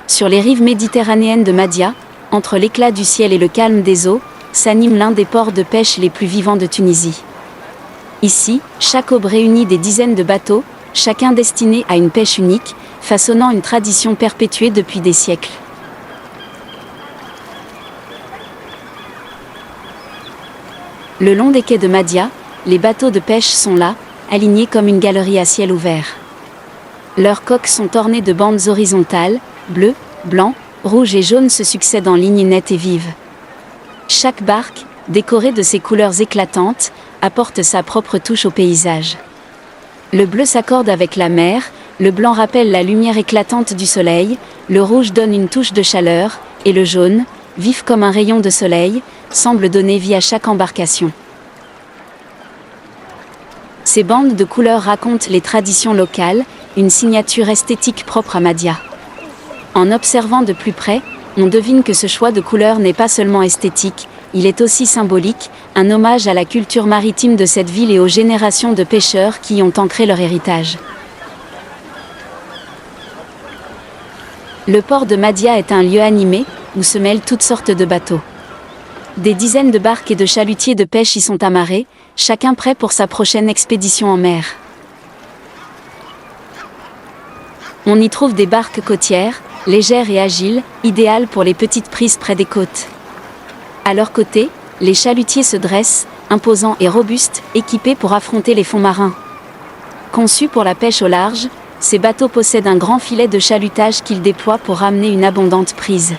Sur les rives méditerranéennes de Madia, entre l'éclat du ciel et le calme des eaux, s'anime l'un des ports de pêche les plus vivants de Tunisie. Ici, chaque aube réunit des dizaines de bateaux, chacun destiné à une pêche unique, façonnant une tradition perpétuée depuis des siècles. Le long des quais de Madia, les bateaux de pêche sont là, alignés comme une galerie à ciel ouvert. Leurs coques sont ornées de bandes horizontales, bleues, blancs, rouges et jaunes se succèdent en lignes nettes et vives. Chaque barque, décorée de ces couleurs éclatantes, apporte sa propre touche au paysage. Le bleu s'accorde avec la mer, le blanc rappelle la lumière éclatante du soleil, le rouge donne une touche de chaleur, et le jaune, vif comme un rayon de soleil, semble donner vie à chaque embarcation. Ces bandes de couleurs racontent les traditions locales, une signature esthétique propre à Madia. En observant de plus près, on devine que ce choix de couleurs n'est pas seulement esthétique, il est aussi symbolique, un hommage à la culture maritime de cette ville et aux générations de pêcheurs qui y ont ancré leur héritage. Le port de Madia est un lieu animé, où se mêlent toutes sortes de bateaux. Des dizaines de barques et de chalutiers de pêche y sont amarrés, chacun prêt pour sa prochaine expédition en mer. On y trouve des barques côtières, légères et agiles, idéales pour les petites prises près des côtes. À leur côté, les chalutiers se dressent, imposants et robustes, équipés pour affronter les fonds marins. Conçus pour la pêche au large, ces bateaux possèdent un grand filet de chalutage qu'ils déploient pour ramener une abondante prise.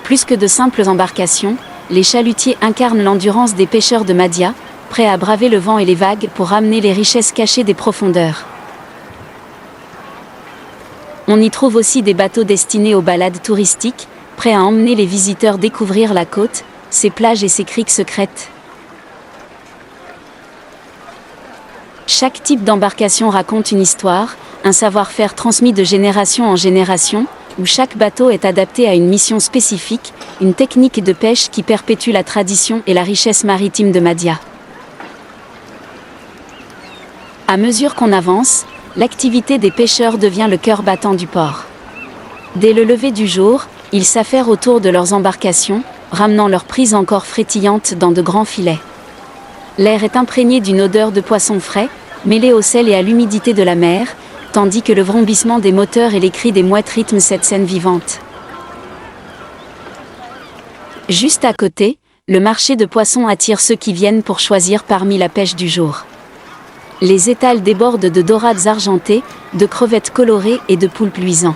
Plus que de simples embarcations, les chalutiers incarnent l'endurance des pêcheurs de Madia, prêts à braver le vent et les vagues pour ramener les richesses cachées des profondeurs. On y trouve aussi des bateaux destinés aux balades touristiques, prêts à emmener les visiteurs découvrir la côte, ses plages et ses criques secrètes. Chaque type d'embarcation raconte une histoire, un savoir-faire transmis de génération en génération, où chaque bateau est adapté à une mission spécifique, une technique de pêche qui perpétue la tradition et la richesse maritime de Madia. À mesure qu'on avance, l'activité des pêcheurs devient le cœur battant du port. Dès le lever du jour, ils s'affairent autour de leurs embarcations, ramenant leurs prises encore frétillantes dans de grands filets. L'air est imprégné d'une odeur de poisson frais, mêlée au sel et à l'humidité de la mer, tandis que le vrombissement des moteurs et les cris des mouettes rythment cette scène vivante. Juste à côté, le marché de poissons attire ceux qui viennent pour choisir parmi la pêche du jour. Les étals débordent de dorades argentées, de crevettes colorées et de poulpes luisants.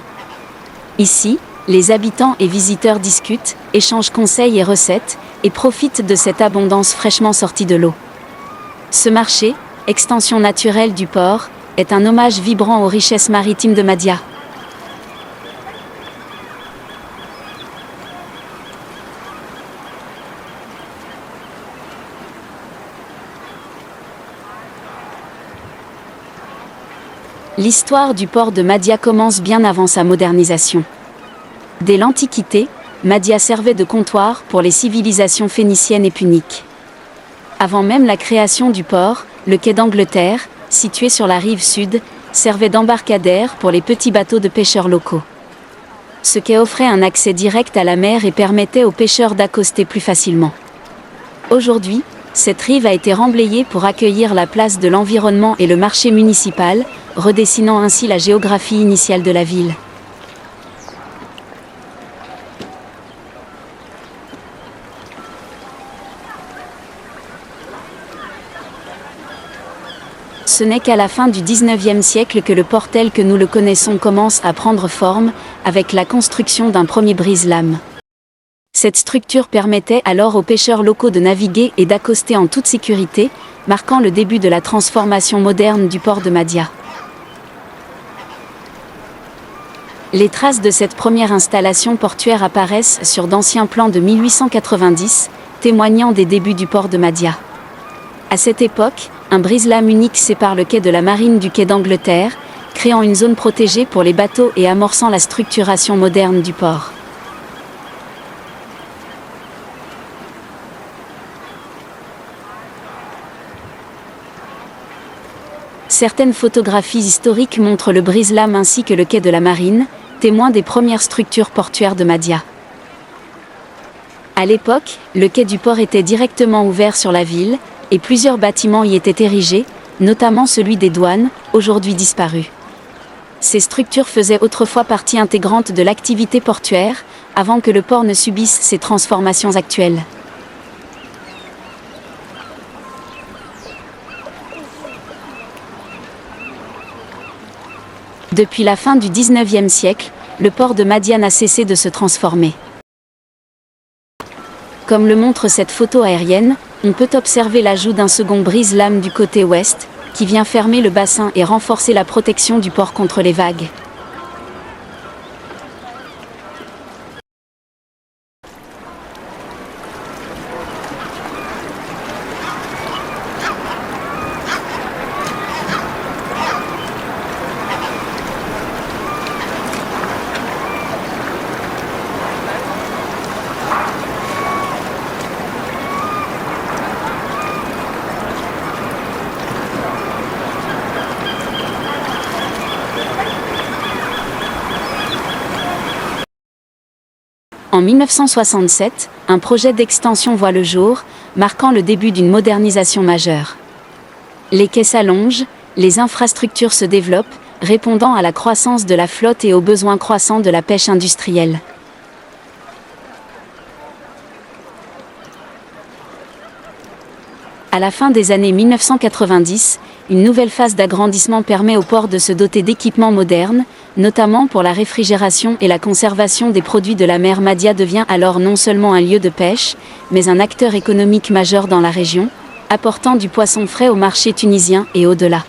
Ici, les habitants et visiteurs discutent, échangent conseils et recettes, et profitent de cette abondance fraîchement sortie de l'eau. Ce marché, extension naturelle du port, est un hommage vibrant aux richesses maritimes de Madia. L'histoire du port de Madia commence bien avant sa modernisation. Dès l'Antiquité, Madia servait de comptoir pour les civilisations phéniciennes et puniques. Avant même la création du port, le quai d'Angleterre, situé sur la rive sud, servait d'embarcadère pour les petits bateaux de pêcheurs locaux. Ce quai offrait un accès direct à la mer et permettait aux pêcheurs d'accoster plus facilement. Aujourd'hui, cette rive a été remblayée pour accueillir la place de l'environnement et le marché municipal, redessinant ainsi la géographie initiale de la ville. Ce n'est qu'à la fin du XIXe siècle que le port tel que nous le connaissons commence à prendre forme, avec la construction d'un premier brise-lames. Cette structure permettait alors aux pêcheurs locaux de naviguer et d'accoster en toute sécurité, marquant le début de la transformation moderne du port de Madia. Les traces de cette première installation portuaire apparaissent sur d'anciens plans de 1890, témoignant des débuts du port de Madia. À cette époque, un brise-lames unique sépare le quai de la marine du quai d'Angleterre, créant une zone protégée pour les bateaux et amorçant la structuration moderne du port. Certaines photographies historiques montrent le brise-lames ainsi que le quai de la marine, témoin des premières structures portuaires de Mahdia. À l'époque, le quai du port était directement ouvert sur la ville, et plusieurs bâtiments y étaient érigés, notamment celui des douanes, aujourd'hui disparu. Ces structures faisaient autrefois partie intégrante de l'activité portuaire, avant que le port ne subisse ces transformations actuelles. Depuis la fin du XIXe siècle, le port de Mahdia n'a cessé de se transformer. Comme le montre cette photo aérienne, on peut observer l'ajout d'un second brise-lames du côté ouest, qui vient fermer le bassin et renforcer la protection du port contre les vagues. En 1967, un projet d'extension voit le jour, marquant le début d'une modernisation majeure. Les quais s'allongent, les infrastructures se développent, répondant à la croissance de la flotte et aux besoins croissants de la pêche industrielle. À la fin des années 1990, une nouvelle phase d'agrandissement permet au port de se doter d'équipements modernes, notamment pour la réfrigération et la conservation des produits de la mer. Mahdia devient alors non seulement un lieu de pêche, mais un acteur économique majeur dans la région, apportant du poisson frais au marché tunisien et au-delà.